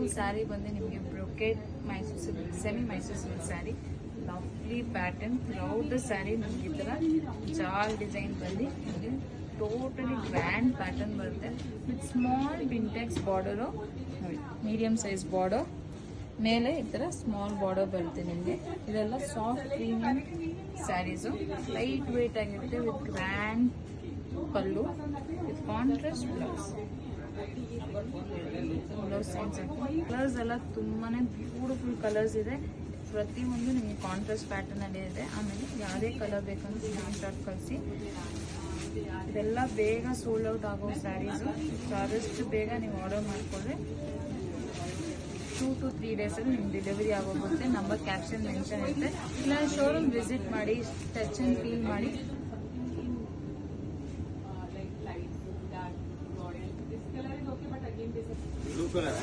Beautiful sari ಬಂದು ನಿಮಗೆ brocade Mysore silk semi Mysore silk sari, lovely pattern throughout sari. ನಮ್ಗೆ ಈ ತರ ಜಾಲ್ ಡಿಸೈನ್ ಬಂದು ನಿಮಗೆ ಟೋಟಲಿ ಗ್ರ್ಯಾಂಡ್ ಪ್ಯಾಟರ್ನ್ ಬರುತ್ತೆ with small pintex border, medium size border ಮೇಲೆ ಈ ತರ ಸ್ಮಾಲ್ ಬಾರ್ಡರ್ ಬರುತ್ತೆ ನಿಮಗೆ. ಇದೆಲ್ಲ soft premium saris, light weight ಆಗಿರುತ್ತೆ with grand pallu with contrast blouse. Colours ಎಲ್ಲ ತುಂಬಾನೇ ಬ್ಯೂಟಿಫುಲ್ ಕಲರ್ಸ್ ಇದೆ. ಪ್ರತಿಯೊಂದು ನಿಮಗೆ ಕಾಂಟ್ರಾಸ್ಟ್ ಪ್ಯಾಟರ್ನ್ ಅಲ್ಲೇ ಇದೆ. ಆಮೇಲೆ ಯಾವುದೇ ಕಲರ್ ಬೇಕಂದ್ರೆ ಸ್ಕ್ರೀನ್ ಶಾಟ್ ಕಳಿಸಿ. ಇದೆಲ್ಲ ಬೇಗ ಸೋಲ್ಡ್ ಔಟ್ ಆಗೋ ಸ್ಯಾರೀಸು. ಸೊ ಆದಷ್ಟು ಬೇಗ ನೀವು ಆರ್ಡರ್ ಮಾಡಿಕೊಂಡ್ರೆ 2 to 3 days ಅಲ್ಲಿ ನಿಮ್ಗೆ ಡೆಲಿವರಿ ಆಗೋಗುತ್ತೆ. ನಂಬರ್ ಕ್ಯಾಪ್ಷನ್ ಮೆನ್ಷನ್ ಇರುತ್ತೆ. ಇಲ್ಲ ಶೋರೂಮ್ ವಿಸಿಟ್ ಮಾಡಿ, ಟಚ್ ಅಂಡ್ ಫೀಲ್ ಮಾಡಿ. blue color